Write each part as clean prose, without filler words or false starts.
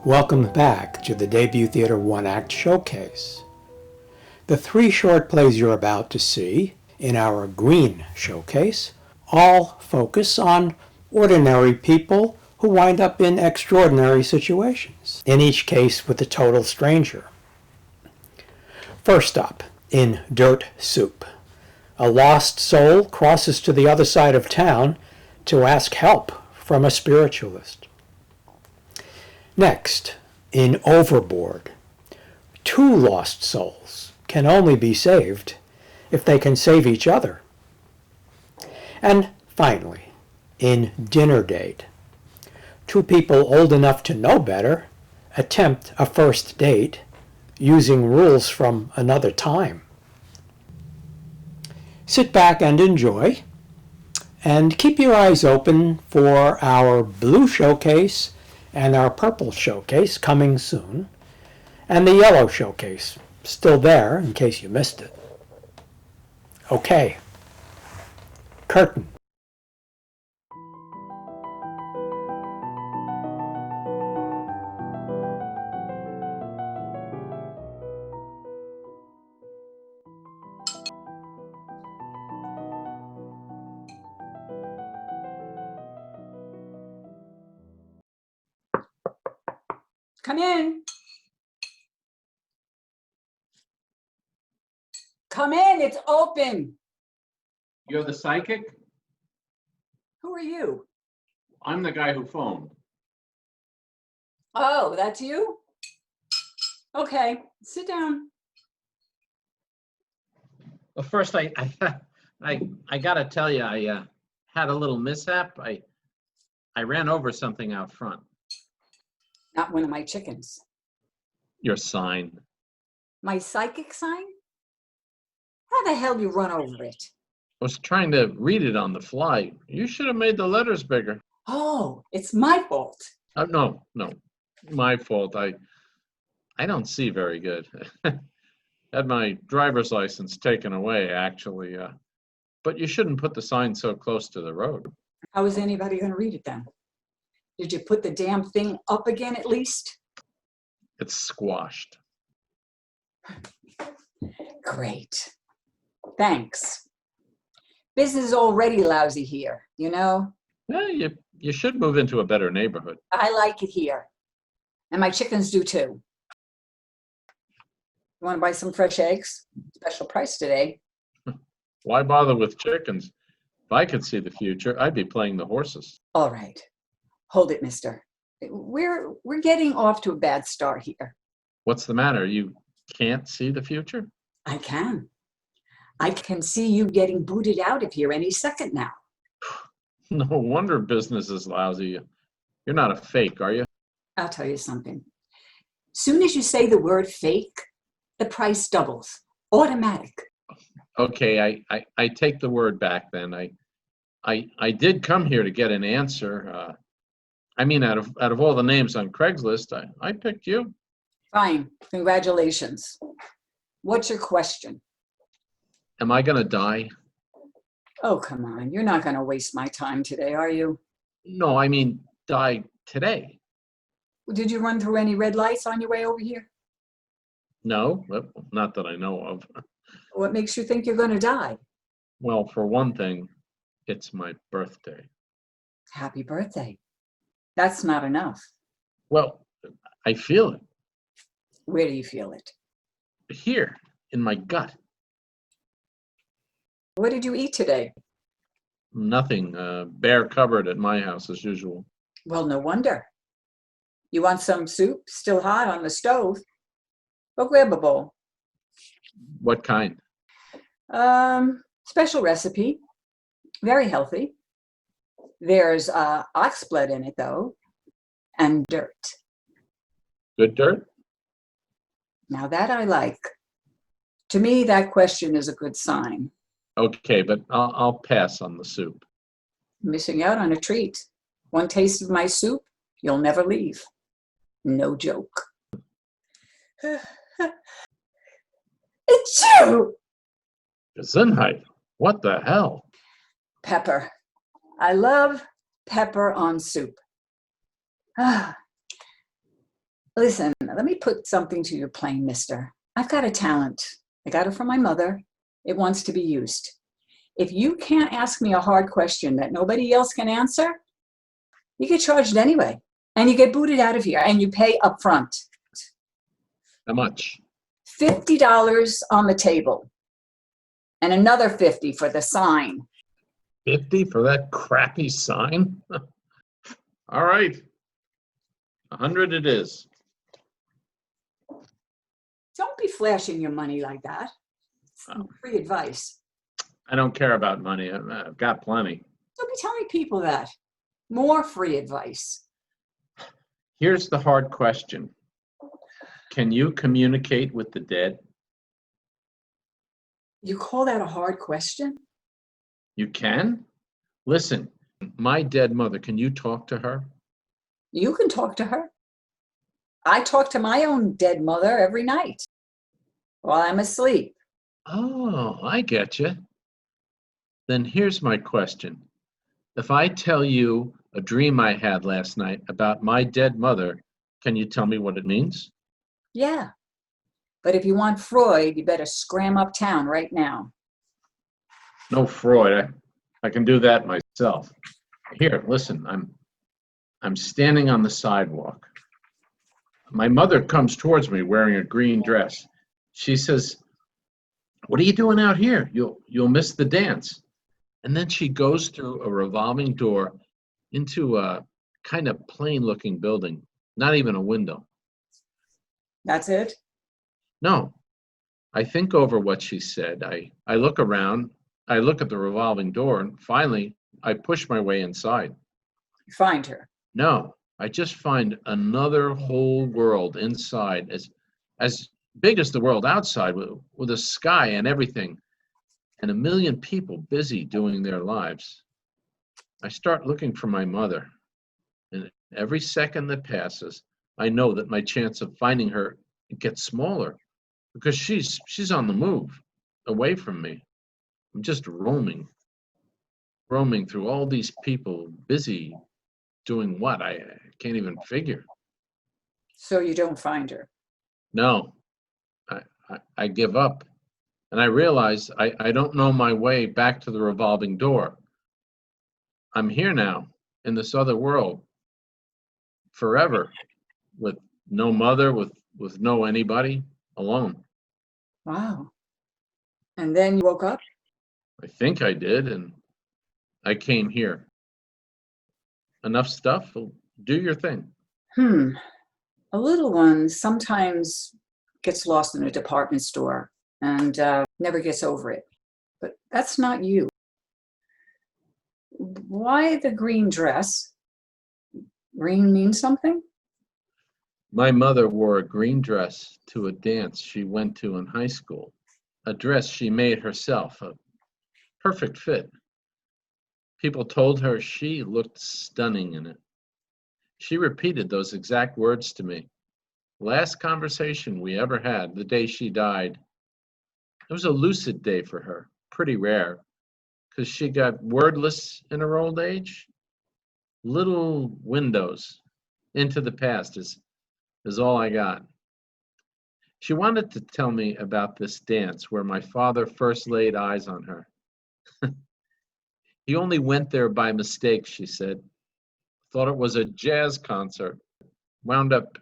Welcome back to the Debut Theater One Act Showcase. The three short plays you're about to see in our Green Showcase all focus on ordinary people who wind up in extraordinary situations, in each case with a total stranger. First up, in Dirt Soup, a lost soul crosses to the other side of town to ask help from a spiritualist. Next, in Overboard, two lost souls can only be saved if they can save each other. And finally, in Dinner Date, two people old enough to know better attempt a first date using rules from another time. Sit back and enjoy, and keep your eyes open for our blue showcase and our purple showcase coming soon, and the yellow showcase still there in case you missed it. Okay, curtain. Come in. Come in, it's open. You're the psychic? Who are you? I'm the guy who phoned. Oh, that's you? Okay, sit down. Well, first, I gotta tell you, I had a little mishap. I ran over something out front. Not one of my chickens. Your sign. My psychic sign? How the hell you run over it? I was trying to read it on the fly. You should have made the letters bigger. Oh, it's my fault. No, my fault. I don't see very good. Had my driver's license taken away, actually. But you shouldn't put the sign so close to the road. How is anybody going to read it then? Did you put the damn thing up again at least? It's squashed. Great. Thanks. Business is already lousy here, you know? Yeah, you should move into a better neighborhood. I like it here. And my chickens do too. You want to buy some fresh eggs? Special price today. Why bother with chickens? If I could see the future, I'd be playing the horses. All right. Hold it, mister. We're getting off to a bad start here. What's the matter? You can't see the future? I can. I can see you getting booted out of here any second now. No wonder business is lousy. You're not a fake, are you? I'll tell you something. Soon as you say the word fake, the price doubles. Automatic. Okay, I take the word back then. I did come here to get an answer. Out of all the names on Craigslist, I picked you. Fine. Congratulations. What's your question? Am I gonna die? Oh, come on. You're not going to waste my time today, are you? No, I mean die today. Did you run through any red lights on your way over here? No, not that I know of. What makes you think you're going to die? Well, for one thing, it's my birthday. Happy birthday. That's not enough. Well, I feel it Where do you feel it? here in my gut. What did you eat today? Nothing. Bare cupboard at my house as usual. Well, no wonder. You want some soup still hot on the stove? Go grab a bowl. What kind? Special recipe. Very healthy. There's ox blood in it, though, and dirt. Good dirt? Now that I like. To me, that question is a good sign. Okay, but I'll pass on the soup. Missing out on a treat. One taste of my soup, you'll never leave. No joke. Achoo! Gesundheit. What the hell? Pepper. I love pepper on soup. Ah, Listen, let me put something to your plain, mister. I've got a talent. I got it from my mother. It wants to be used. If you can't ask me a hard question that nobody else can answer, you get charged anyway. And you get booted out of here and you pay up front. How much? $50 on the table. And another 50 for the sign. 50 for that crappy sign? All right. 100 it is. Don't be flashing your money like that. It's free advice. I don't care about money. I've got plenty. Don't be telling people that. More free advice. Here's the hard question. Can you communicate with the dead? You call that a hard question? You can? Listen, my dead mother, can you talk to her? You can talk to her. I talk to my own dead mother every night while I'm asleep. Oh, I get you. Then here's my question. If I tell you a dream I had last night about my dead mother, can you tell me what it means? Yeah. But if you want Freud, you better scram uptown right now. No, Freud. I can do that myself. Here, listen, I'm standing on the sidewalk. My mother comes towards me wearing a green dress. She says, "What are you doing out here? You'll miss the dance." And then she goes through a revolving door into a kind of plain-looking building, not even a window. That's it? No, I think over what she said. I look around, I look at the revolving door, and finally, I push my way inside. You find her. No, I just find another whole world inside, as big as the world outside, with a sky and everything, and a million people busy doing their lives. I start looking for my mother, and every second that passes, I know that my chance of finding her gets smaller because she's on the move, away from me. I'm just roaming through all these people, busy doing what? I can't even figure. So you don't find her. No, I give up. And I realize I don't know my way back to the revolving door. I'm here now in this other world forever with no mother, with no anybody, alone. Wow. And then you woke up? I think I did, and I came here. Enough stuff? Well, do your thing. A little one sometimes gets lost in a department store and never gets over it. But that's not you. Why the green dress? Green means something? My mother wore a green dress to a dance she went to in high school, a dress she made herself, a perfect fit. People told her she looked stunning in it. She repeated those exact words to me. Last conversation we ever had, the day she died. It was a lucid day for her, pretty rare, because she got wordless in her old age. Little windows into the past is all I got. She wanted to tell me about this dance where my father first laid eyes on her. He only went there by mistake, she said. Thought it was a jazz concert. Wound up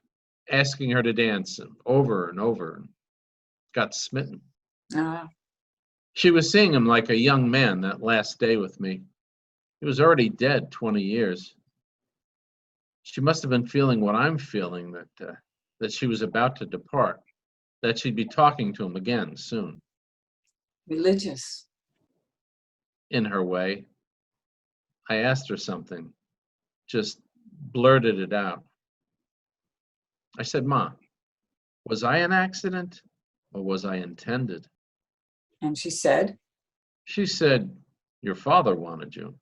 asking her to dance over and over. Got smitten. She was seeing him like a young man that last day with me. He was already dead 20 years. She must have been feeling what I'm feeling, that she was about to depart, that she'd be talking to him again soon. Religious. In her way. I asked her something, just blurted it out. I said, "Ma, was I an accident or was I intended?" And she said? She said, "Your father wanted you."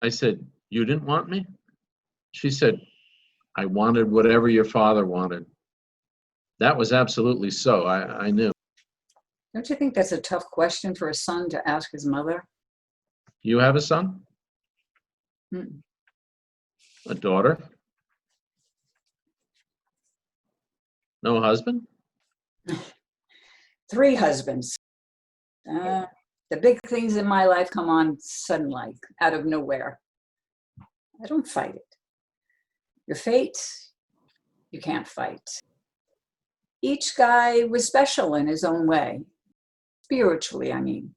I said, "You didn't want me?" She said, "I wanted whatever your father wanted." That was absolutely so. I knew. Don't you think that's a tough question for a son to ask his mother? You have a son? Mm. A daughter? No husband? 3 husbands. The big things in my life come on sudden like out of nowhere. I don't fight it. Your fate, you can't fight. Each guy was special in his own way. Spiritually, I mean.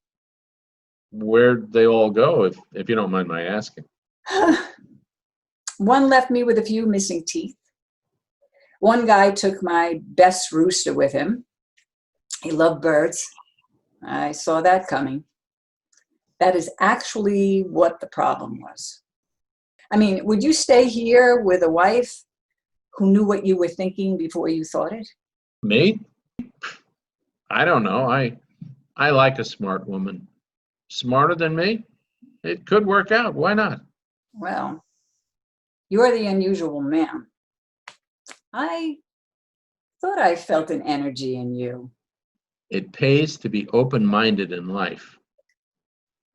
Where'd they all go, if you don't mind my asking? One left me with a few missing teeth. One guy took my best rooster with him. He loved birds. I saw that coming. That is actually what the problem was. I mean, would you stay here with a wife who knew what you were thinking before you thought it? Me? I don't know. I like a smart woman. Smarter than me? It could work out. Why not? Well, you're the unusual man. I thought I felt an energy in you. It pays to be open-minded in life.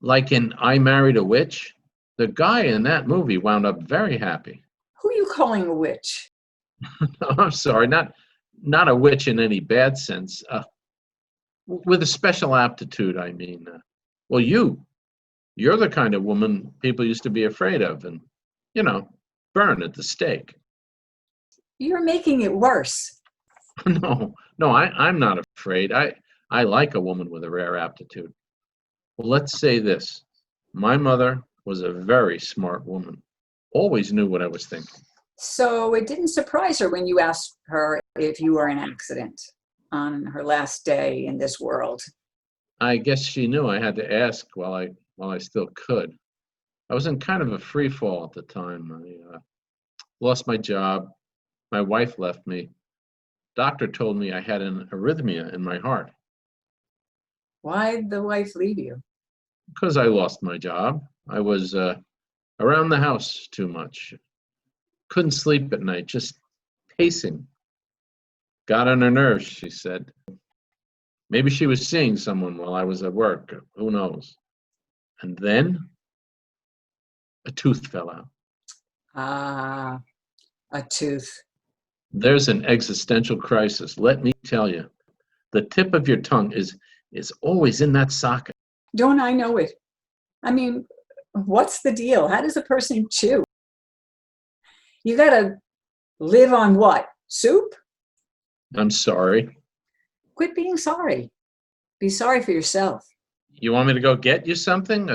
Like in I Married a Witch, the guy in that movie wound up very happy. Who are you calling a witch? I'm sorry, not a witch in any bad sense. With a special aptitude, I mean. Well, you're the kind of woman people used to be afraid of and, burn at the stake. You're making it worse. No, I'm not afraid. I like a woman with a rare aptitude. Well, let's say this. My mother was a very smart woman. Always knew what I was thinking. So it didn't surprise her when you asked her if you were an accident on her last day in this world. I guess she knew I had to ask while I still could. I was in kind of a free fall at the time. I lost my job. My wife left me. Doctor told me I had an arrhythmia in my heart. Why'd the wife leave you? Because I lost my job. I was around the house too much. Couldn't sleep at night, just pacing. Got on her nerves, she said. Maybe she was seeing someone while I was at work. Who knows? And then a tooth fell out. Ah, a tooth. There's an existential crisis. Let me tell you. The tip of your tongue is always in that socket. Don't I know it? I mean, what's the deal? How does a person chew? You gotta live on what? Soup? I'm sorry. Quit being sorry. Be sorry for yourself. You want me to go get you something?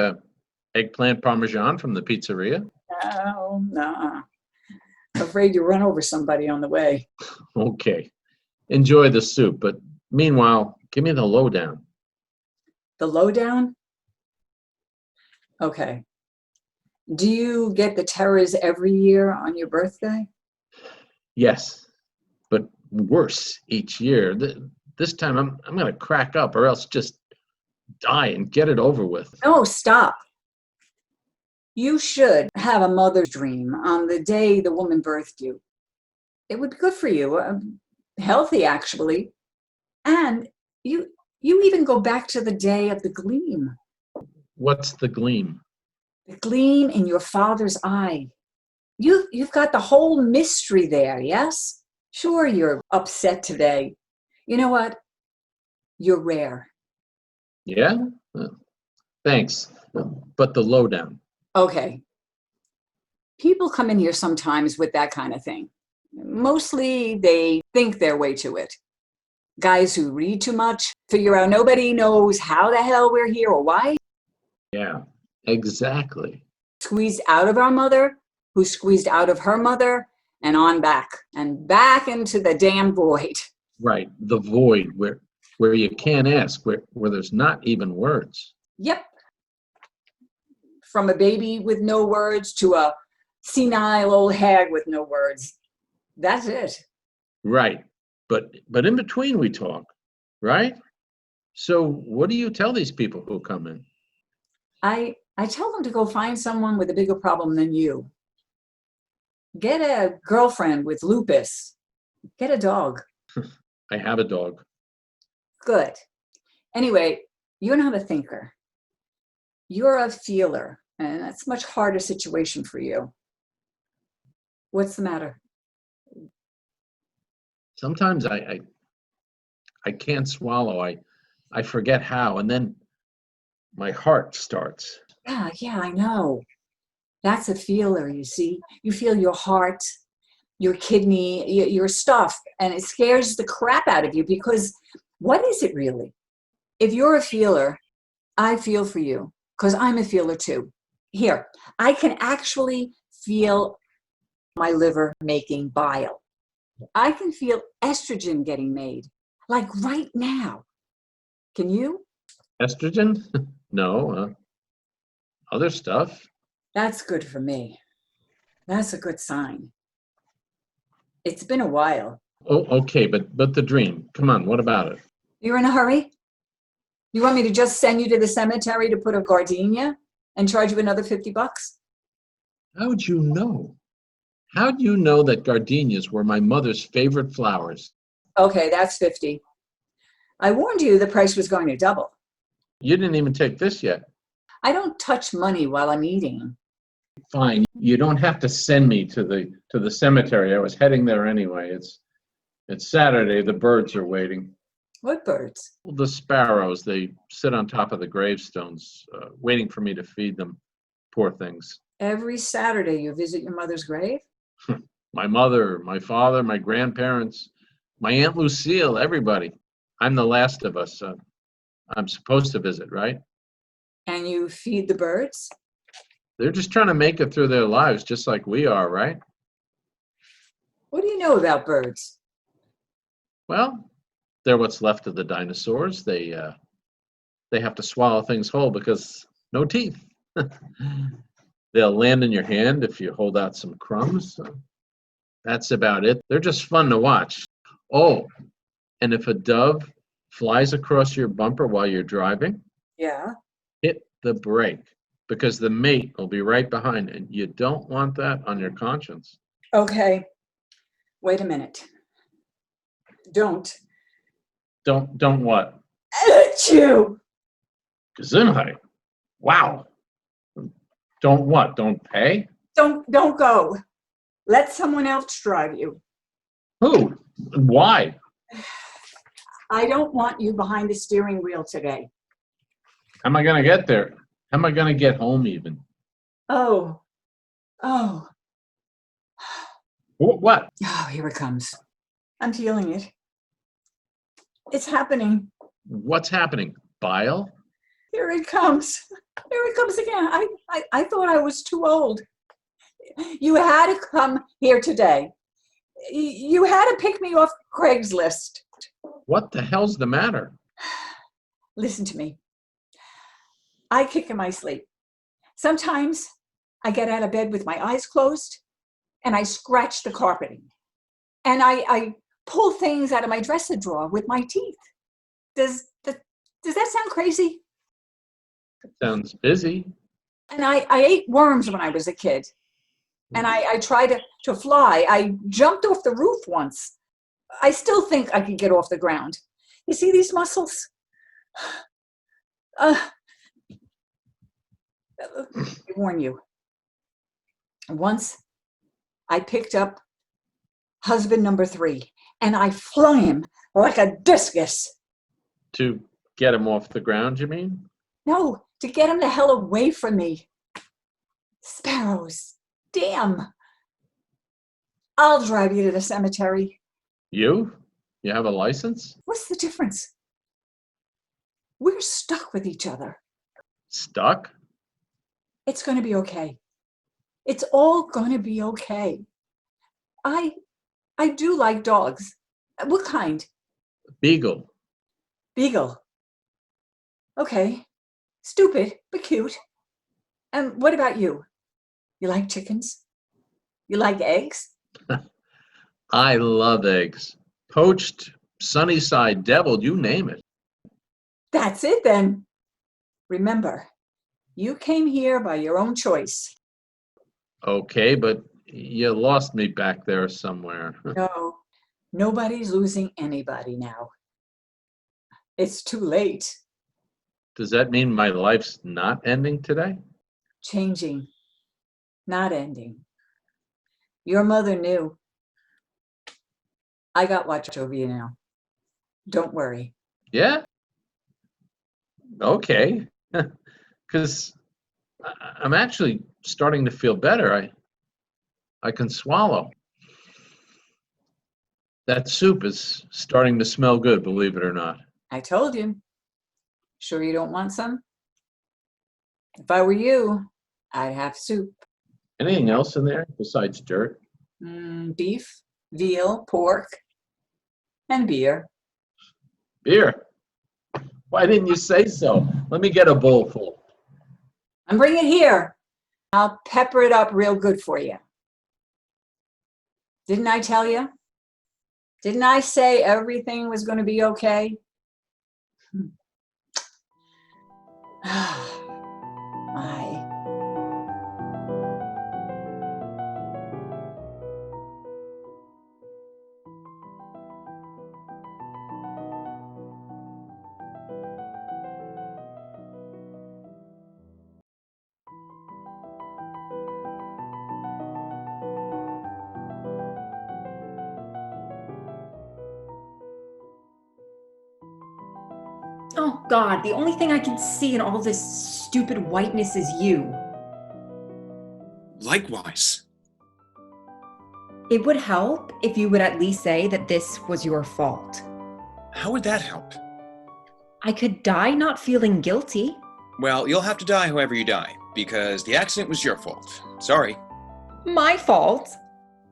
Eggplant parmesan from the pizzeria? No, no. Afraid you run over somebody on the way. Okay. Enjoy the soup, but meanwhile, give me the lowdown. The lowdown? Okay. Do you get the terrors every year on your birthday? Yes, but worse each year. This time I'm going to crack up or else just die and get it over with. No, stop. You should have a mother's dream on the day the woman birthed you. It would be good for you, healthy actually. And you even go back to the day of the gleam. What's the gleam? The gleam in your father's eye. You've got the whole mystery there, yes? Sure, you're upset today. You know what? You're rare. Yeah? Thanks. But the lowdown. Okay. People come in here sometimes with that kind of thing. Mostly they think their way to it. Guys who read too much, figure out nobody knows how the hell we're here or why. Yeah, exactly. Squeezed out of our mother, who squeezed out of her mother, and on back, and back into the damn void. Right, the void where you can't ask, where there's not even words. Yep. From a baby with no words to a senile old hag with no words. That's it. Right, but in between we talk, right? So what do you tell these people who come in? I tell them to go find someone with a bigger problem than you. Get a girlfriend with lupus. Get a dog. I have a dog. Good. Anyway, you're not a thinker. You're a feeler, and that's a much harder situation for you. What's the matter? Sometimes I can't swallow. I forget how, and then my heart starts. Yeah, I know. That's a feeler, you see. You feel your heart, your kidney, your stuff, and it scares the crap out of you because what is it really? If you're a feeler, I feel for you because I'm a feeler too. Here, I can actually feel my liver making bile. I can feel estrogen getting made, like right now. Can you? Estrogen? No, other stuff. That's good for me. That's a good sign. It's been a while. Oh, okay, but the dream. Come on, what about it? You're in a hurry? You want me to just send you to the cemetery to put a gardenia and charge you another $50? How'd you know? How'd you know that gardenias were my mother's favorite flowers? Okay, that's 50. I warned you the price was going to double. You didn't even take this yet. I don't touch money while I'm eating. Fine, you don't have to send me to the cemetery. I was heading there anyway. It's Saturday. The birds are waiting. What birds? Well, the sparrows, they sit on top of the gravestones, waiting for me to feed them. Poor things. Every Saturday you visit your mother's grave? My mother, my father, my grandparents, my Aunt Lucille, everybody. I'm the last of us. I'm supposed to visit, right? And you feed the birds? They're just trying to make it through their lives just like we are, right? What do you know about birds? Well, they're what's left of the dinosaurs. They have to swallow things whole because no teeth. They'll land in your hand if you hold out some crumbs. That's about it. They're just fun to watch. Oh, and if a dove flies across your bumper while you're driving, Yeah. hit the brake because the mate will be right behind, and you don't want that on your conscience. Okay. Wait a minute. Don't. Don't what? Achoo! Gesundheit. Wow. Don't what? Don't pay? Don't go. Let someone else drive you. Who? Why? I don't want you behind the steering wheel today. How am I going to get there? How am I going to get home even? Oh. What? Oh, here it comes. I'm feeling it. It's happening. What's happening? Bile? Here it comes. Here it comes again. I thought I was too old. You had to come here today. You had to pick me off Craigslist. What the hell's the matter? Listen to me. I kick in my sleep. Sometimes I get out of bed with my eyes closed and I scratch the carpeting. And I pull things out of my dresser drawer with my teeth. Does that sound crazy? Sounds busy. And I ate worms when I was a kid. And I tried to fly. I jumped off the roof once. I still think I can get off the ground. You see these muscles? I warn you. Once I picked up husband number 3 and I flung him like a discus. To get him off the ground, you mean? No, to get him the hell away from me. Sparrows. Damn. I'll drive you to the cemetery. You? You have a license? What's the difference? We're stuck with each other. Stuck? It's going to be okay. It's all going to be okay. I do like dogs. What kind? Beagle. Beagle. Okay. Stupid, but cute. And what about you? You like chickens? You like eggs? I love eggs. Poached, sunny side, deviled, you name it. That's it then. Remember, you came here by your own choice. Okay, but you lost me back there somewhere. No, nobody's losing anybody now. It's too late. Does that mean my life's not ending today? Changing, not ending. Your mother knew. I got watch over you now. Don't worry. Yeah? Okay. Because I'm actually starting to feel better. I can swallow. That soup is starting to smell good, believe it or not. I told you. Sure you don't want some? If I were you, I'd have soup. Anything else in there besides dirt? Beef, veal, pork, and beer. Beer. Why didn't you say so? Let me get a bowl full. I'm bringing it here. I'll pepper it up real good for you. Didn't I tell you? Didn't I say everything was going to be okay? My. Oh God, the only thing I can see in all this stupid whiteness is you. Likewise. It would help if you would at least say that this was your fault. How would that help? I could die not feeling guilty. Well, you'll have to die however you die, because the accident was your fault. Sorry. My fault?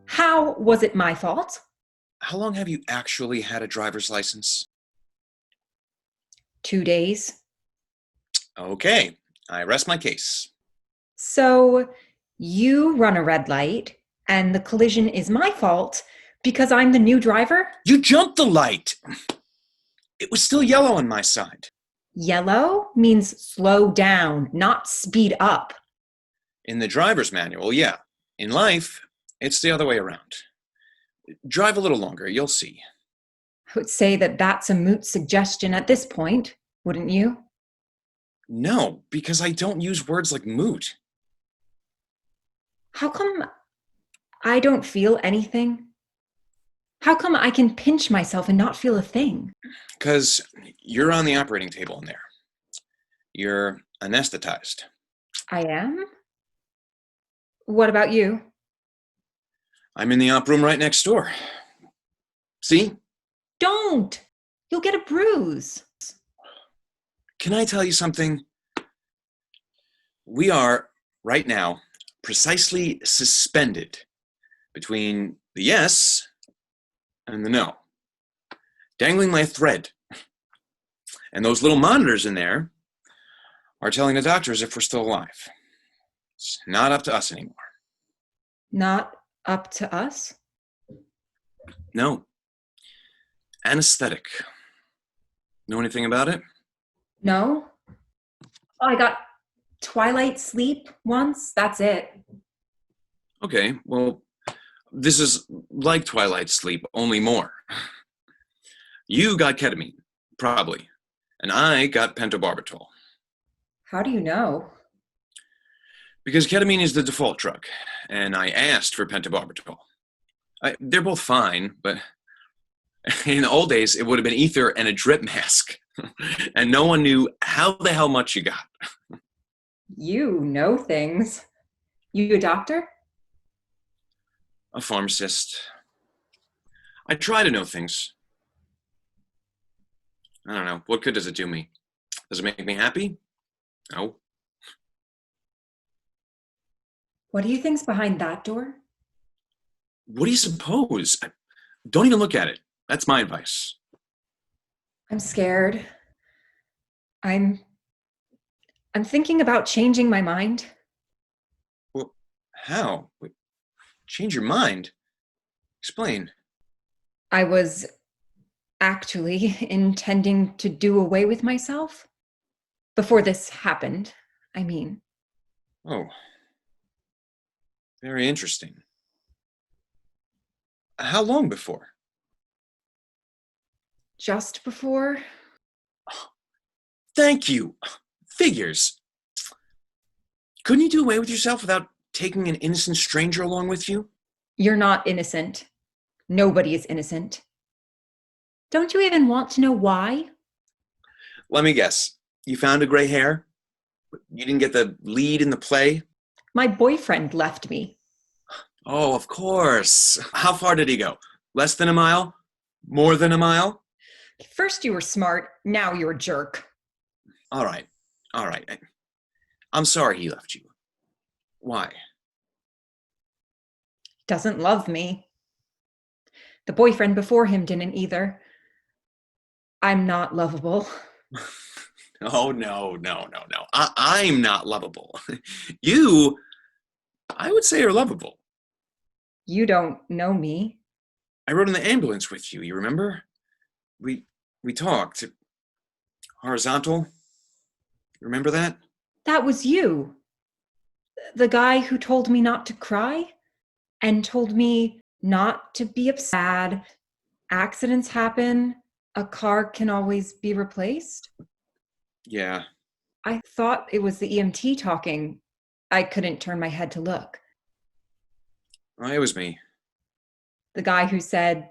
How was it my fault? How long have you actually had a driver's license? 2 days. Okay, I rest my case. So you run a red light and the collision is my fault because I'm the new driver? You jumped the light! It was still yellow on my side. Yellow means slow down, not speed up. In the driver's manual, yeah. In life, it's the other way around. Drive a little longer, you'll see. I would say that that's a moot suggestion at this point, wouldn't you? No, because I don't use words like moot. How come I don't feel anything? How come I can pinch myself and not feel a thing? Because you're on the operating table in there. You're anesthetized. I am? What about you? I'm in the op room right next door. See? Don't! You'll get a bruise. Can I tell you something? We are, right now, precisely suspended between the yes and the no. Dangling my thread. And those little monitors in there are telling the doctors if we're still alive. It's not up to us anymore. Not up to us? No. Anesthetic. Know anything about it? No? I got twilight sleep once, that's it. Okay, well, this is like twilight sleep, only more. You got ketamine, probably, and I got pentobarbital. How do you know? Because ketamine is the default drug, and I asked for pentobarbital. They're both fine, but in the old days, it would have been ether and a drip mask, and no one knew how the hell much you got. You know things. You a doctor? A pharmacist. I try to know things. I don't know. What good does it do me? Does it make me happy? No. What do you think's behind that door? What do you suppose? Don't even look at it. That's my advice. I'm scared. I'm thinking about changing my mind. Well, how? Wait, change your mind? Explain. I was actually intending to do away with myself. Before this happened, I mean. Oh. Very interesting. How long before? Just before? Thank you. Figures. Couldn't you do away with yourself without taking an innocent stranger along with you? You're not innocent. Nobody is innocent. Don't you even want to know why? Let me guess. You found a gray hair? You didn't get the lead in the play? My boyfriend left me. Oh, of course. How far did he go? Less than a mile? More than a mile? First you were smart, now you're a jerk. All right. All right. I'm sorry he left you. Why? Doesn't love me. The boyfriend before him didn't either. I'm not lovable. Oh, no. I'm not lovable. You, I would say, are lovable. You don't know me. I rode in the ambulance with you, you remember? We talked. Horizontal. Remember that? That was you. The guy who told me not to cry and told me not to be upset. Accidents happen. A car can always be replaced. Yeah. I thought it was the EMT talking. I couldn't turn my head to look. Oh, it was me. The guy who said,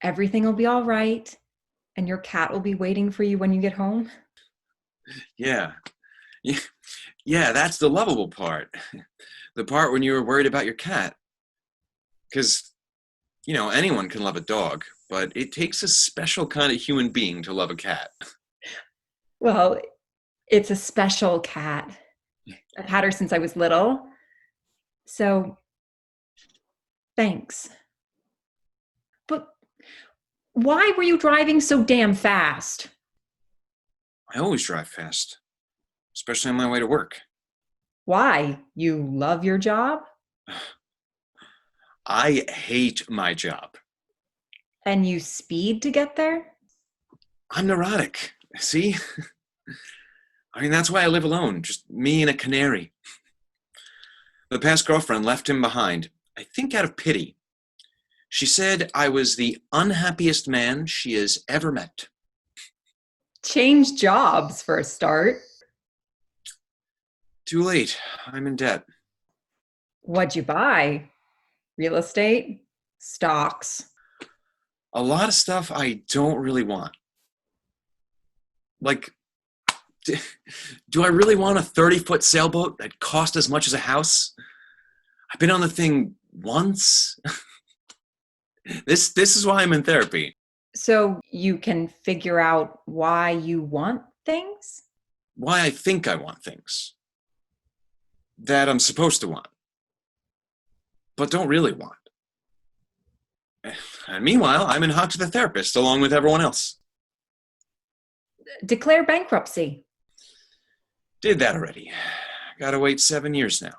everything will be all right and your cat will be waiting for you when you get home. Yeah. Yeah, that's the lovable part. The part when you were worried about your cat. Because, anyone can love a dog, but it takes a special kind of human being to love a cat. Well, it's a special cat. I've had her since I was little. So, thanks. But why were you driving so damn fast? I always drive fast, especially on my way to work. Why? You love your job? I hate my job. And you speed to get there? I'm neurotic, see? That's why I live alone, just me and a canary. The past girlfriend left him behind, I think out of pity. She said I was the unhappiest man she has ever met. Change jobs for a start. Too late. I'm in debt. What'd you buy? Real estate? Stocks? A lot of stuff I don't really want. Like, do I really want a 30-foot sailboat that cost as much as a house? I've been on the thing once. This is why I'm in therapy. So you can figure out why you want things? Why I think I want things that I'm supposed to want, but don't really want. And meanwhile, I'm in hock to the therapist along with everyone else. Declare bankruptcy. Did that already. Gotta wait 7 years now.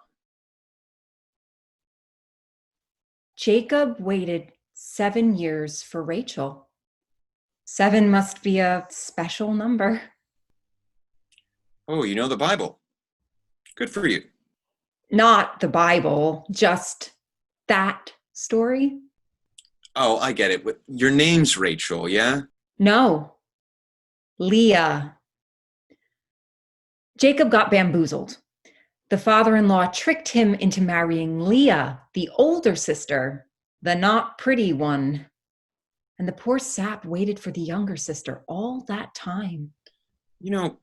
Jacob waited 7 years for Rachel. 7 must be a special number. Oh, you know the Bible. Good for you. Not the Bible, just that story. Oh, I get it. Your name's Rachel, yeah? No, Leah. Jacob got bamboozled. The father-in-law tricked him into marrying Leah, the older sister, the not pretty one. And the poor sap waited for the younger sister all that time. You're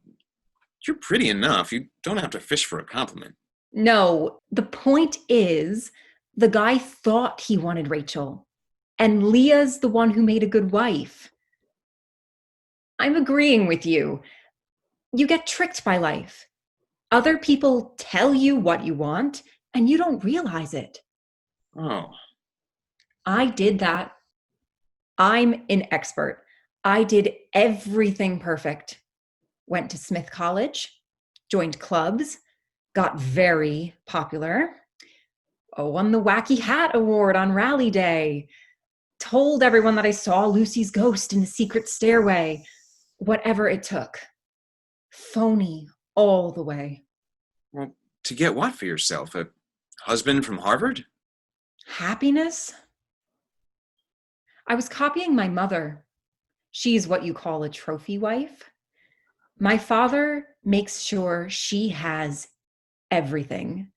pretty enough. You don't have to fish for a compliment. No, the point is, the guy thought he wanted Rachel, and Leah's the one who made a good wife. I'm agreeing with you. You get tricked by life. Other people tell you what you want, and you don't realize it. Oh. I did that. I'm an expert. I did everything perfect. Went to Smith College, joined clubs, got very popular, won the Wacky Hat Award on Rally Day, told everyone that I saw Lucy's ghost in the secret stairway, whatever it took. Phony all the way. Well, to get what for yourself? A husband from Harvard? Happiness? I was copying my mother. She's what you call a trophy wife. My father makes sure she has everything.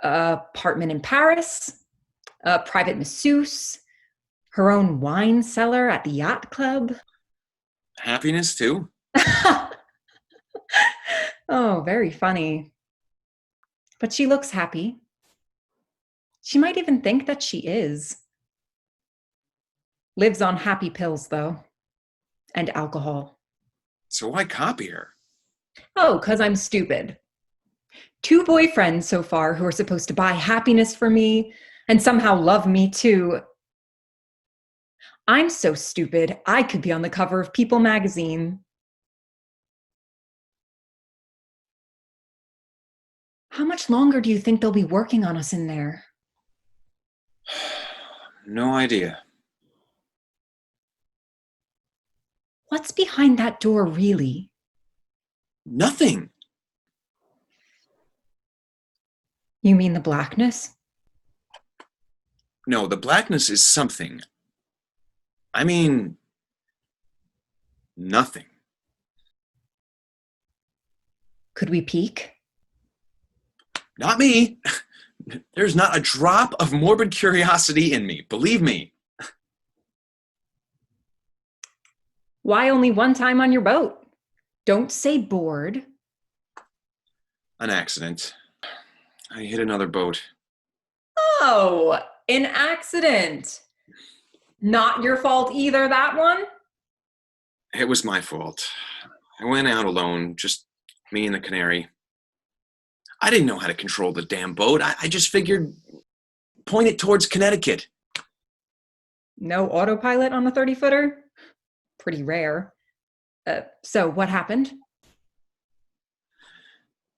Apartment in Paris, a private masseuse, her own wine cellar at the yacht club. Happiness, too. Oh, very funny. But she looks happy. She might even think that she is. Lives on happy pills, though, and alcohol. So why copy her? Oh, because I'm stupid. 2 boyfriends so far who are supposed to buy happiness for me and somehow love me too. I'm so stupid, I could be on the cover of People magazine. How much longer do you think they'll be working on us in there? No idea. What's behind that door, really? Nothing. You mean the blackness? No, the blackness is something. I mean, nothing. Could we peek? Not me. There's not a drop of morbid curiosity in me, believe me. Why only one time on your boat? Don't say bored. An accident. I hit another boat. Oh, an accident. Not your fault either, that one? It was my fault. I went out alone, just me and the canary. I didn't know how to control the damn boat. I just figured point it towards Connecticut. No autopilot on the 30-footer? Pretty rare. So what happened?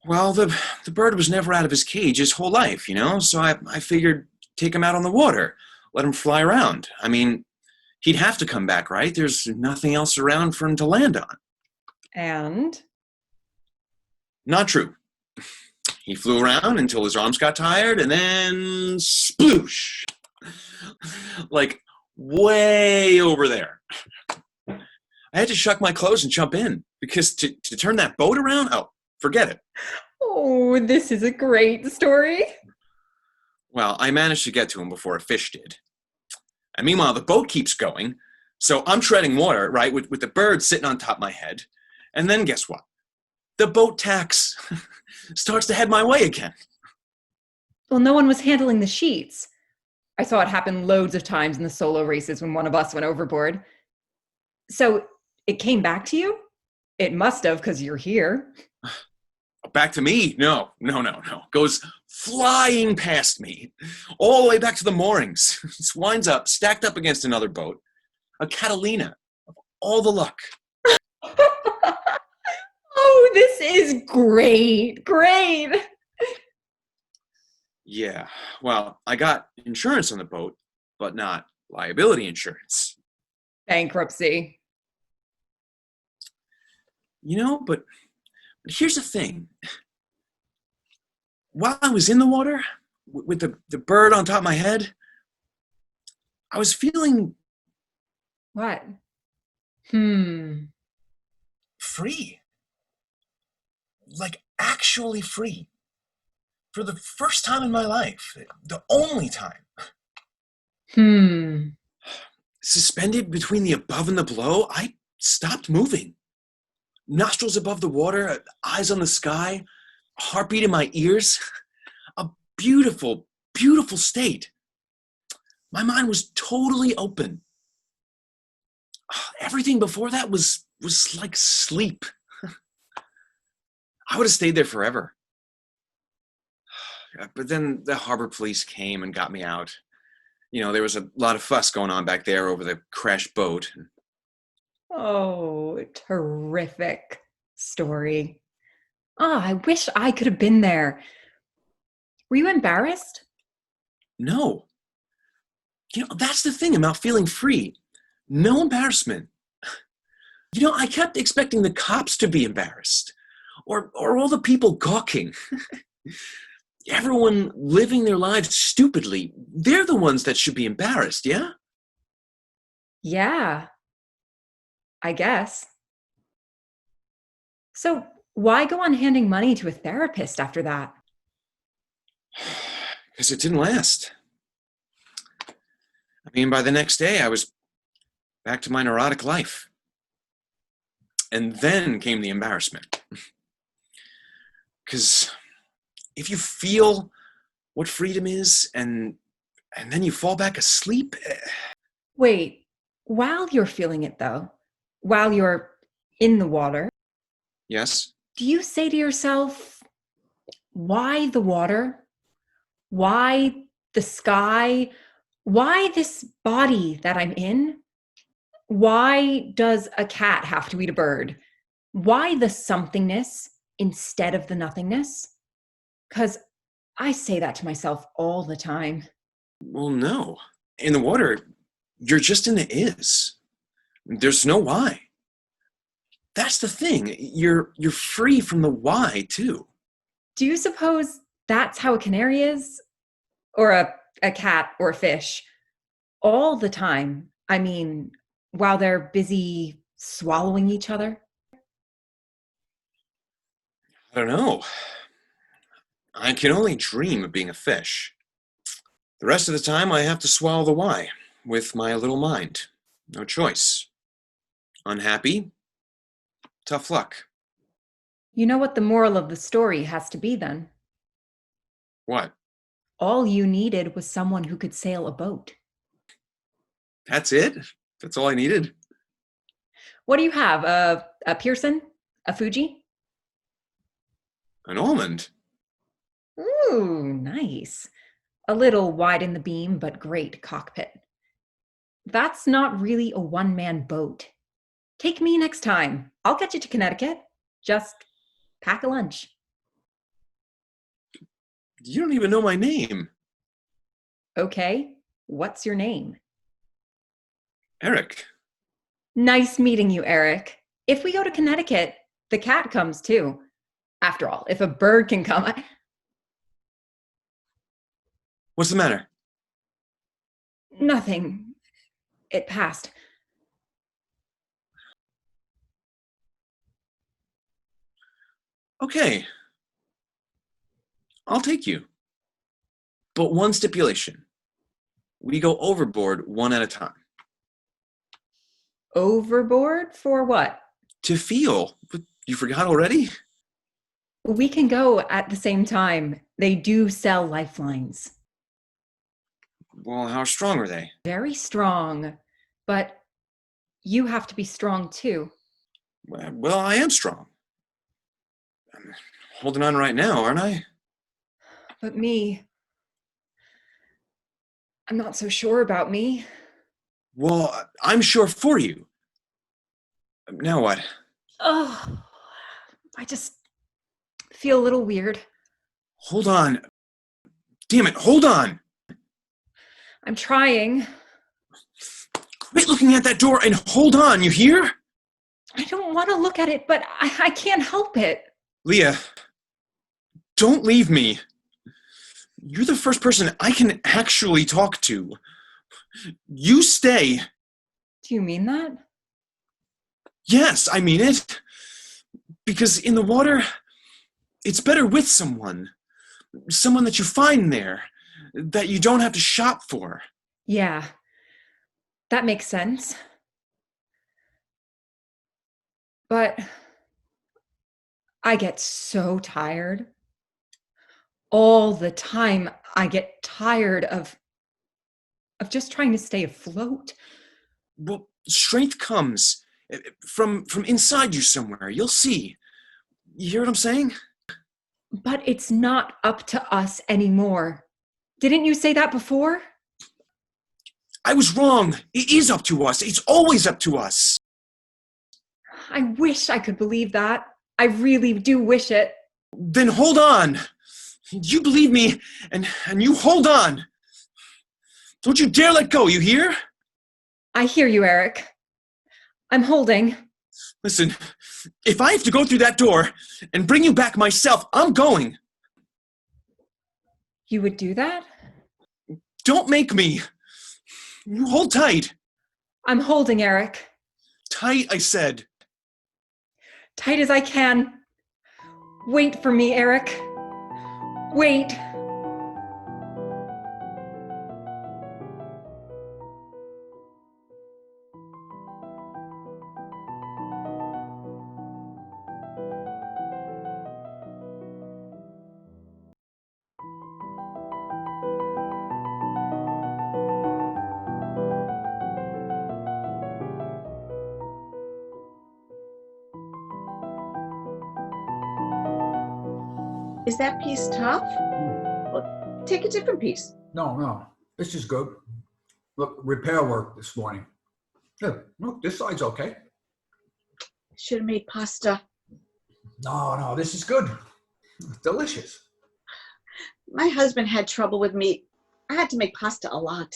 Well, the bird was never out of his cage his whole life, so I figured take him out on the water, let him fly around. I mean, he'd have to come back, right? There's nothing else around for him to land on. And? Not true. He flew around until his arms got tired, and then sploosh! Like, way over there. I had to shuck my clothes and jump in, because to turn that boat around, oh, forget it. Oh, this is a great story. Well, I managed to get to him before a fish did. And meanwhile, the boat keeps going, so I'm treading water, right, with the bird sitting on top of my head. And then guess what? The boat tacks. Starts to head my way again. Well, no one was handling the sheets. I saw it happen loads of times in the solo races when one of us went overboard. So it came back to you? It must have, because you're here. Back to me? No. Goes flying past me. All the way back to the moorings. Just winds up, stacked up against another boat. A Catalina. Of all the luck. Oh, this is great. Great. Yeah, well, I got insurance on the boat, but not liability insurance. Bankruptcy. But here's the thing. While I was in the water, with the bird on top of my head, I was feeling What? free. Like, actually free. For the first time in my life. The only time. Suspended between the above and the below, I stopped moving. Nostrils above the water, eyes on the sky, heartbeat in my ears. A beautiful, beautiful state. My mind was totally open. Everything before that was like sleep. I would have stayed there forever. But then the harbor police came and got me out. There was a lot of fuss going on back there over the crashed boat. Oh, terrific story. Oh, I wish I could have been there. Were you embarrassed? No. That's the thing about feeling free. No embarrassment. I kept expecting the cops to be embarrassed. Or all the people gawking. Everyone living their lives stupidly. They're the ones that should be embarrassed, yeah? Yeah, I guess. So why go on handing money to a therapist after that? Because it didn't last. mean, by the next day, I was back to my neurotic life. And then came the embarrassment. Because if you feel what freedom is and then you fall back asleep. Wait, while you're feeling it though, while you're in the water, Yes. do you say to yourself, why the water? Why the sky? Why this body that I'm in? Why does a cat have to eat a bird? Why the somethingness instead of the nothingness? Because I say that to myself all the time. Well, no. In the water, you're just in the is. There's no why. That's the thing. You're free from the why, too. Do you suppose that's how a canary is? Or a cat or a fish? All the time. I mean, while they're busy swallowing each other? I don't know. I can only dream of being a fish. The rest of the time, I have to swallow the why with my little mind. No choice. Unhappy? Tough luck. You know what the moral of the story has to be then? What? All you needed was someone who could sail a boat. That's it? That's all I needed? What do you have? A Pearson? A Fuji? An almond? Ooh, nice. A little wide in the beam, but great cockpit. That's not really a one-man boat. Take me next time. I'll get you to Connecticut. Just pack a lunch. You don't even know my name. Okay, what's your name? Eric. Nice meeting you, Eric. If we go to Connecticut, the cat comes too. After all, if a bird can come, What's the matter? Nothing. It passed. Okay. I'll take you. But one stipulation. We go overboard one at a time. Overboard for what? To feel. But you forgot already? We can go at the same time. They do sell lifelines. Well, how strong are they? Very strong. But you have to be strong too. Well, I am strong. I'm holding on right now, aren't I? But me, I'm not so sure about me. Well, I'm sure for you. Now what? Oh, I just feel a little weird. Hold on. Damn it, hold on! I'm trying. Quit looking at that door and hold on, you hear? I don't want to look at it, but I can't help it. Leah, don't leave me. You're the first person I can actually talk to. You stay. Do you mean that? Yes, I mean it. Because in the water, it's better with someone. Someone that you find there, that you don't have to shop for. Yeah, that makes sense. But I get so tired. All the time, I get tired of just trying to stay afloat. Well, strength comes from inside you somewhere. You'll see. You hear what I'm saying? But it's not up to us anymore. Didn't you say that before? I was wrong. It is up to us. It's always up to us. I wish I could believe that. I really do wish it. Then hold on. You believe me, and you hold on. Don't you dare let go, you hear? I hear you, Eric. I'm holding. Listen, if I have to go through that door and bring you back myself, I'm going. You would do that? Don't make me. You hold tight. I'm holding, Eric. Tight, I said. Tight as I can. Wait for me, Eric. Wait. Is that piece tough? Well, take a different piece. No, this is good. Look, repair work this morning. Here, look, this side's okay. Should have made pasta. No, this is good. It's delicious. My husband had trouble with meat. I had to make pasta a lot.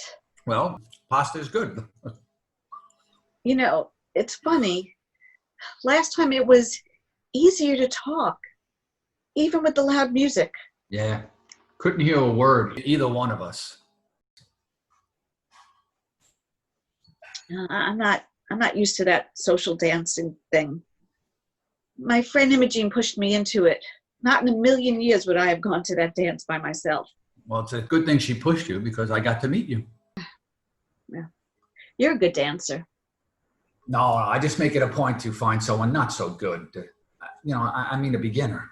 Well, pasta is good. You know, it's funny. Last time it was easier to talk, even with the loud music. Yeah, couldn't hear a word, either one of us. I'm not used to that social dancing thing. My friend Imogene pushed me into it. Not in a million years would I have gone to that dance by myself. Well, it's a good thing she pushed you because I got to meet you. Yeah. You're a good dancer. No, I just make it a point to find someone not so good. I mean a beginner.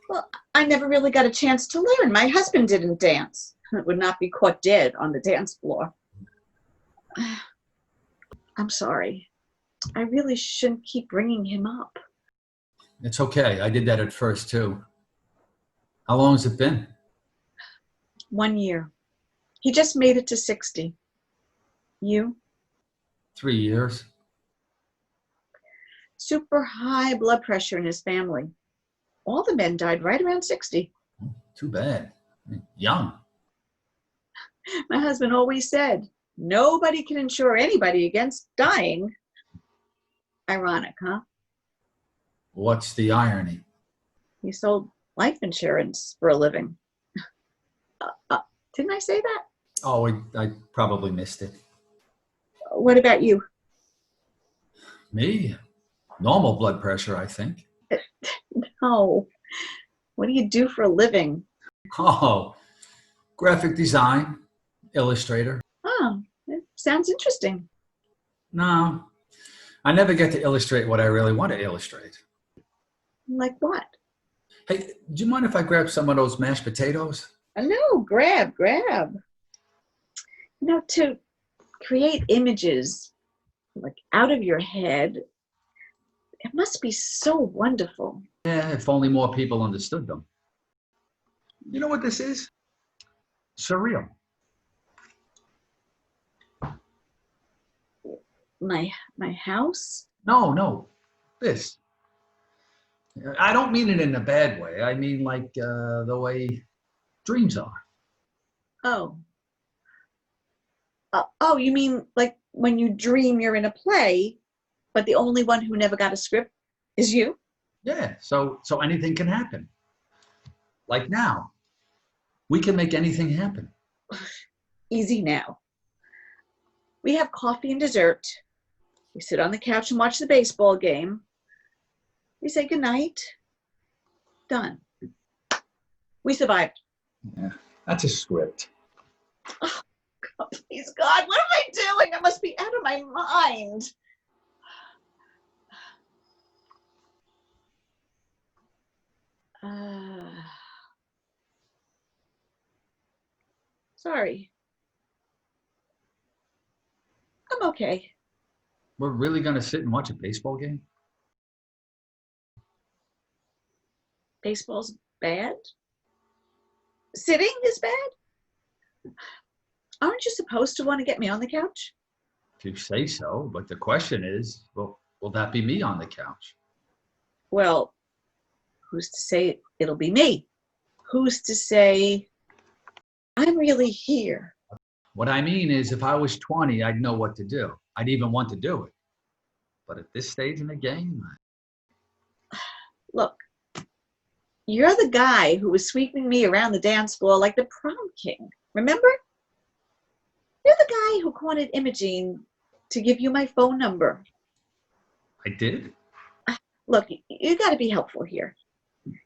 Well, I never really got a chance to learn. My husband didn't dance. It would not be caught dead on the dance floor. I'm sorry. I really shouldn't keep bringing him up. It's okay. I did that at first, too. How long has it been? 1 year. He just made it to 60. You? 3 years. Super high blood pressure in his family. All the men died right around 60. Too bad. Young. My husband always said, nobody can insure anybody against dying. Ironic, huh? What's the irony? He sold life insurance for a living. Didn't I say that? Oh, I probably missed it. What about you? Me? Normal blood pressure, I think. No. What do you do for a living? Oh, graphic design, illustrator. Oh, it sounds interesting. No, I never get to illustrate what I really want to illustrate. Like what? Hey, do you mind if I grab some of those mashed potatoes? No, grab. To create images like out of your head, it must be so wonderful. Yeah, if only more people understood them. You know what this is? Surreal. My house? No, this. I don't mean it in a bad way. I mean like the way dreams are. Oh, you mean like when you dream you're in a play, but the only one who never got a script is you? Yeah, so anything can happen. Like now, we can make anything happen. Easy now. We have coffee and dessert. We sit on the couch and watch the baseball game. We say goodnight. Done. We survived. Yeah, that's a script. Oh, please, God, what am I doing? I must be out of my mind. Sorry. I'm okay. We're really going to sit and watch a baseball game? Baseball's bad? Sitting is bad? Aren't you supposed to want to get me on the couch? If you say so, but the question is, well, will that be me on the couch? Well, who's to say it'll be me? Who's to say I'm really here? What I mean is, if I was 20, I'd know what to do. I'd even want to do it. But at this stage in the game, Look, you're the guy who was sweeping me around the dance floor like the prom king. Remember? You're the guy who cornered Imogene to give you my phone number. I did? Look, you got to be helpful here.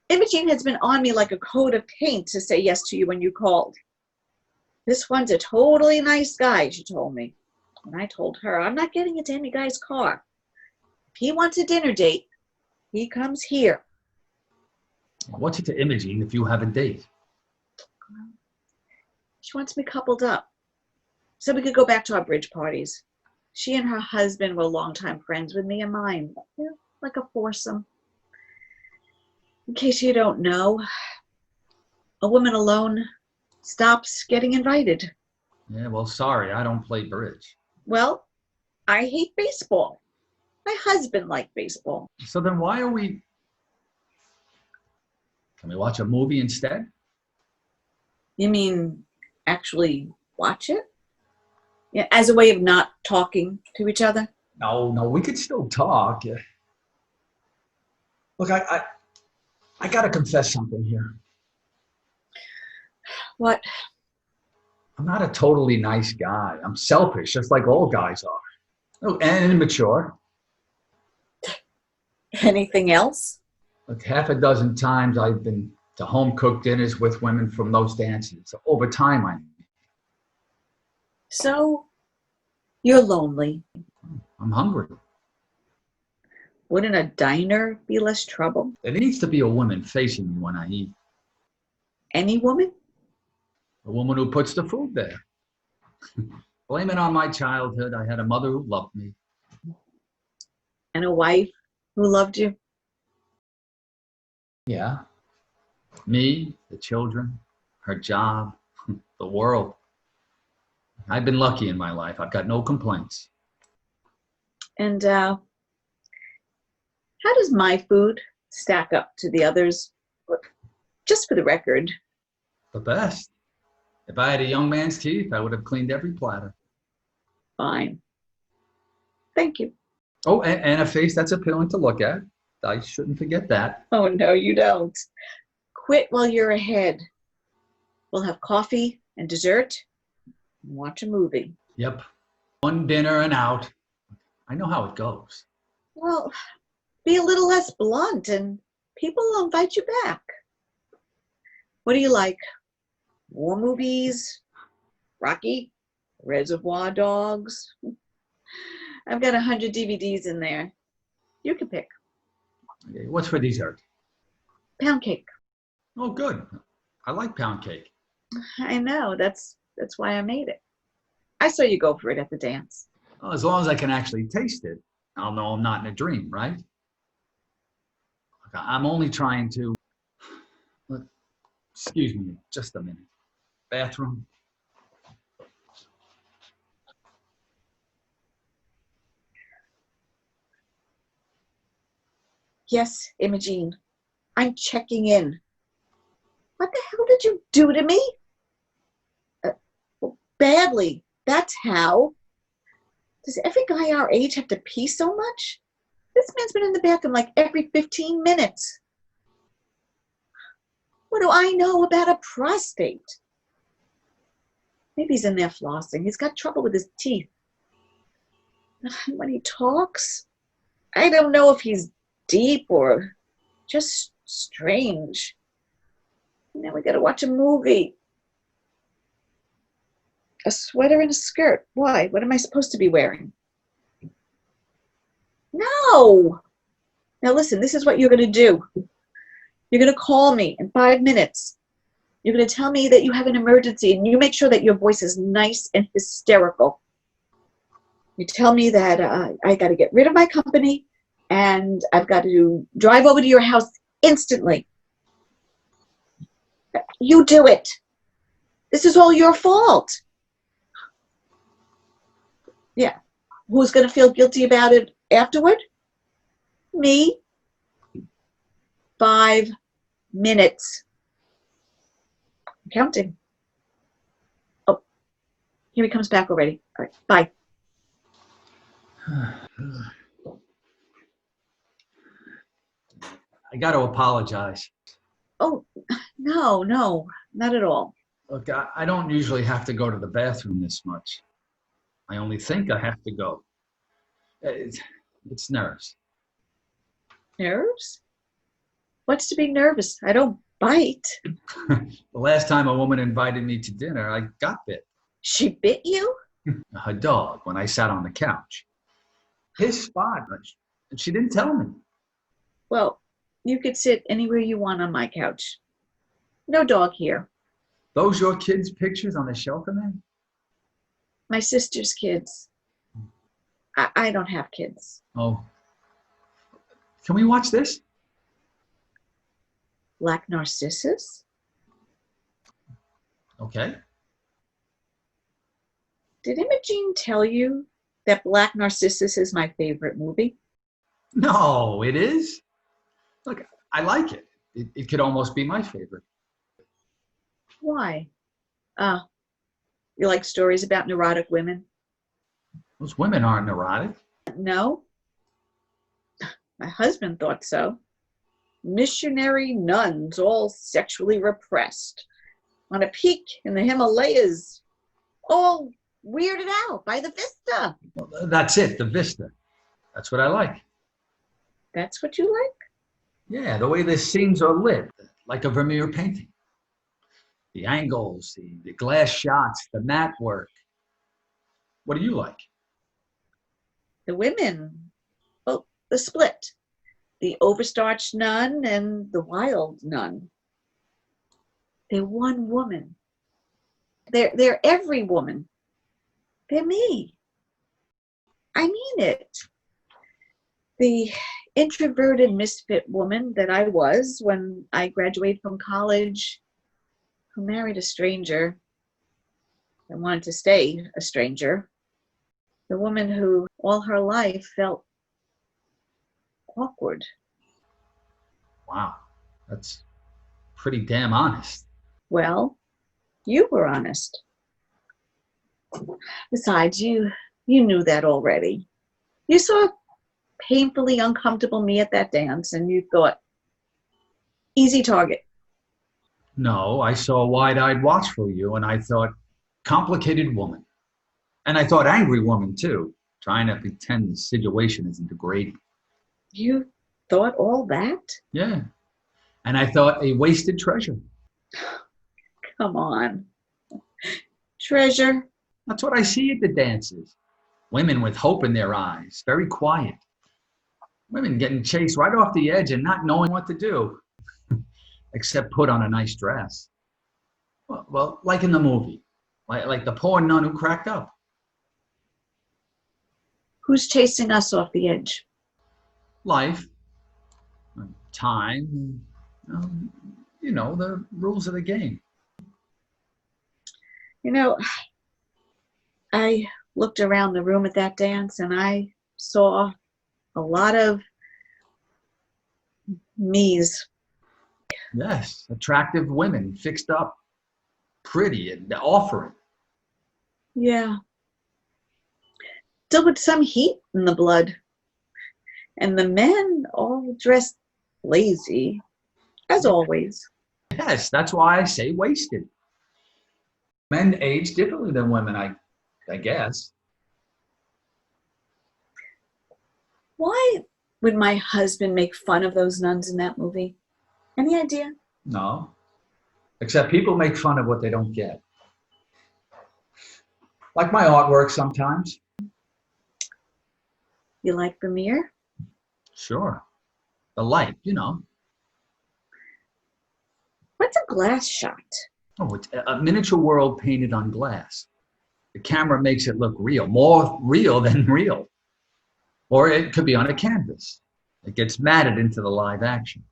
Imogene has been on me like a coat of paint to say yes to you when you called. This one's a totally nice guy, she told me. And I told her, I'm not getting into any guy's car. If he wants a dinner date, he comes here. What's it to Imogene if you have a date? She wants me coupled up so we could go back to our bridge parties. She and her husband were longtime friends with me and mine, like a foursome. In case you don't know, a woman alone stops getting invited. Yeah, well, sorry, I don't play bridge. Well, I hate baseball. My husband liked baseball. So then why are we... Can we watch a movie instead? You mean actually watch it? Yeah, as a way of not talking to each other? No, we could still talk. Yeah. Look, I gotta confess something here. What? I'm not a totally nice guy. I'm selfish, just like all guys are. Oh, and immature. Anything else? Look, half a dozen times I've been to home-cooked dinners with women from those dances. Over time, So, you're lonely. I'm hungry. Wouldn't a diner be less trouble? There needs to be a woman facing me when I eat. Any woman? A woman who puts the food there. Blame it on my childhood. I had a mother who loved me. And a wife who loved you? Yeah. Me, the children, her job, the world. I've been lucky in my life. I've got no complaints. And how does my food stack up to the others? Just for the record. The best. If I had a young man's teeth, I would have cleaned every platter. Fine. Thank you. Oh, and a face that's appealing to look at. I shouldn't forget that. Oh, no, you don't. Quit while you're ahead. We'll have coffee and dessert and watch a movie. Yep. One dinner and out. I know how it goes. Well, be a little less blunt and people will invite you back. What do you like? War movies? Rocky? Reservoir Dogs? I've got 100 DVDs in there. You can pick. Okay, what's for dessert? Pound cake. Oh, good. I like pound cake. I know. That's why I made it. I saw you go for it at the dance. Well, as long as I can actually taste it, I'll know I'm not in a dream, right? I'm only trying to... Excuse me, just a minute. Bathroom? Yes, Imogene. I'm checking in. What the hell did you do to me? Well, badly. That's how. Does every guy our age have to pee so much? This man's been in the bathroom like every 15 minutes. What do I know about a prostate? Maybe he's in there flossing. He's got trouble with his teeth. When he talks, I don't know if he's deep or just strange. Now we gotta watch a movie. A sweater and a skirt. Why? What am I supposed to be wearing? No! Now listen, this is what you're gonna do. You're gonna call me in 5 minutes. You're gonna tell me that you have an emergency and you make sure that your voice is nice and hysterical. You tell me that I gotta get rid of my company and I've got to drive over to your house instantly. You do it. This is all your fault. Yeah. Who's going to feel guilty about it afterward? Me. 5 minutes. I'm counting. Oh, here he comes back already. All right, bye. I got to apologize. Oh, no, not at all. Look, I don't usually have to go to the bathroom this much. I only think I have to go. It's nerves. Nerves? What's to be nervous? I don't bite. The last time a woman invited me to dinner, I got bit. She bit you? Her dog, when I sat on the couch. His spot. She didn't tell me. Well, you could sit anywhere you want on my couch. No dog here. Those your kids' pictures on the shelf in there? My sister's kids. I don't have kids. Oh. Can we watch this? Black Narcissus? Okay. Did Imogene tell you that Black Narcissus is my favorite movie? No, it is. Look, I like it. It could almost be my favorite. Why? Ah, you like stories about neurotic women? Those women aren't neurotic. No? My husband thought so. Missionary nuns, all sexually repressed, on a peak in the Himalayas, all weirded out by the vista. Well, that's it, the vista. That's what I like. That's what you like? Yeah, the way the scenes are lit, like a Vermeer painting. The angles, the glass shots, the matte work. What do you like? The women, well, the split. The overstarched nun and the wild nun. They're one woman. They're every woman. They're me. I mean it. The introverted misfit woman that I was when I graduated from college, who married a stranger and wanted to stay a stranger. The woman who all her life felt awkward. Wow, that's pretty damn honest. Well, you were honest. Besides, you knew that already. You saw painfully uncomfortable me at that dance and you thought, easy target. No, I saw wide-eyed watchful you and I thought, complicated woman. And I thought angry woman too, trying to pretend the situation isn't degrading. You thought all that? Yeah, and I thought a wasted treasure. Come on. Treasure? That's what I see at the dances. Women with hope in their eyes, very quiet. Women getting chased right off the edge and not knowing what to do, except put on a nice dress. Well, like in the movie, like the poor nun who cracked up. Who's chasing us off the edge? Life, time, the rules of the game. You know, I looked around the room at that dance and I saw a lot of me's. Yes, attractive women, fixed up, pretty, and offering. Yeah. Still with some heat in the blood. And the men all dressed lazy, as always. Yes, that's why I say wasted. Men age differently than women, I guess. Why would my husband make fun of those nuns in that movie? Any idea? No. Except people make fun of what they don't get. Like my artwork sometimes. You like Vermeer? Sure. The light, What's a glass shot? Oh, it's a miniature world painted on glass. The camera makes it look real, more real than real. Or it could be on a canvas. It gets matted into the live action.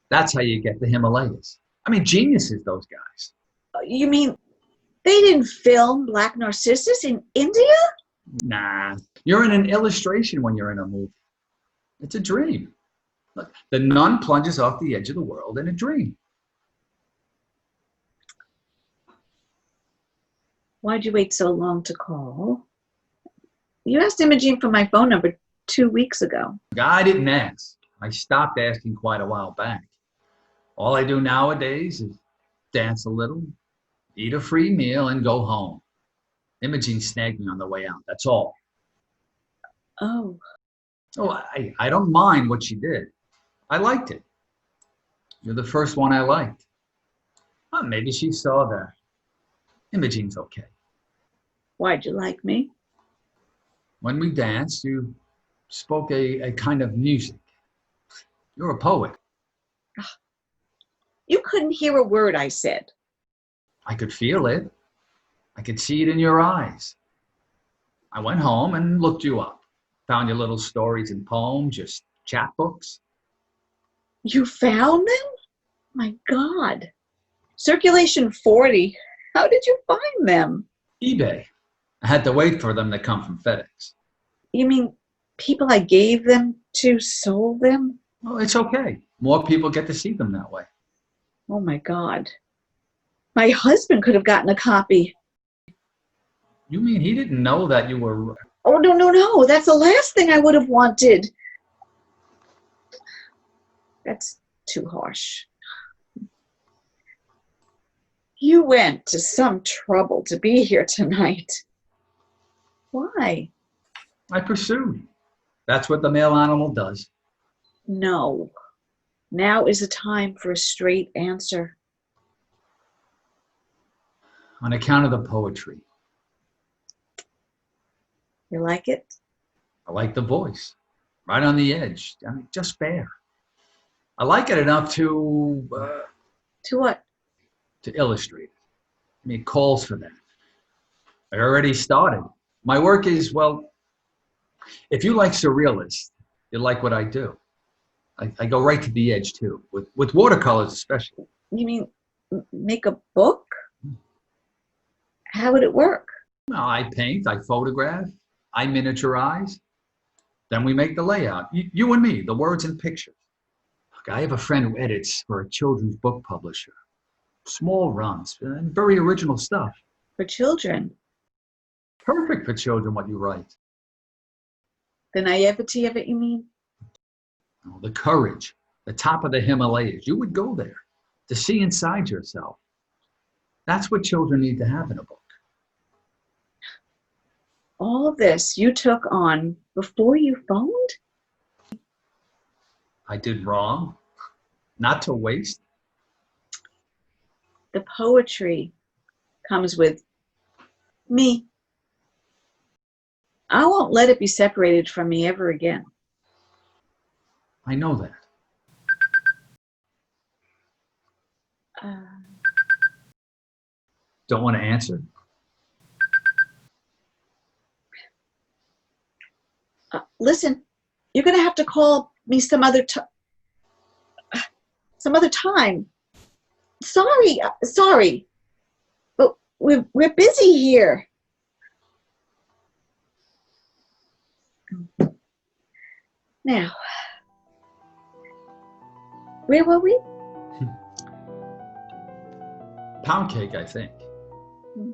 That's how you get the Himalayas. I mean, geniuses, those guys. You mean they didn't film Black Narcissus in India? Nah, you're in an illustration when you're in a movie. It's a dream. Look, the nun plunges off the edge of the world in a dream. Why'd you wait so long to call? You asked Imogene for my phone number 2 weeks ago. I didn't ask. I stopped asking quite a while back. All I do nowadays is dance a little, eat a free meal, and go home. Imogene snagged me on the way out, that's all. Oh. Oh, I don't mind what she did. I liked it. You're the first one I liked. Well, maybe she saw that. Imogene's okay. Why'd you like me? When we danced, you spoke a kind of music. You're a poet. You couldn't hear a word I said. I could feel it. I could see it in your eyes. I went home and looked you up. Found your little stories and poems, your chapbooks. You found them? My God. Circulation 40. How did you find them? eBay. I had to wait for them to come from FedEx. You mean people I gave them to sold them? Well, it's okay. More people get to see them that way. Oh my God. My husband could have gotten a copy. You mean he didn't know that you were... Oh, no, no, no. That's the last thing I would have wanted. That's too harsh. You went to some trouble to be here tonight. Why? I pursued. That's what the male animal does. No. Now is the time for a straight answer. On account of the poetry. You like it? I like the voice. Right on the edge. I mean, just fair. I like it enough to To what? illustrate. I mean, it calls for that. I already started. My work is, well, if you like surrealists, you like what I do. I go right to the edge too, with watercolors especially. You mean make a book? How would it work? Well, I paint, I photograph, I miniaturize. Then we make the layout. You and me, the words and pictures. Look, I have a friend who edits for a children's book publisher. Small runs, and very original stuff. For children. Perfect for children, what you write. The naivety of it, you mean? Oh, the courage, the top of the Himalayas. You would go there to see inside yourself. That's what children need to have in a book. All this you took on before you phoned? I did wrong. Not to waste. The poetry comes with me. I won't let it be separated from me ever again. I know that. Don't want to answer? Listen, you're going to have to call me some other time. Sorry, but we're busy here. Now, where were we? Pound cake, I think. Hmm.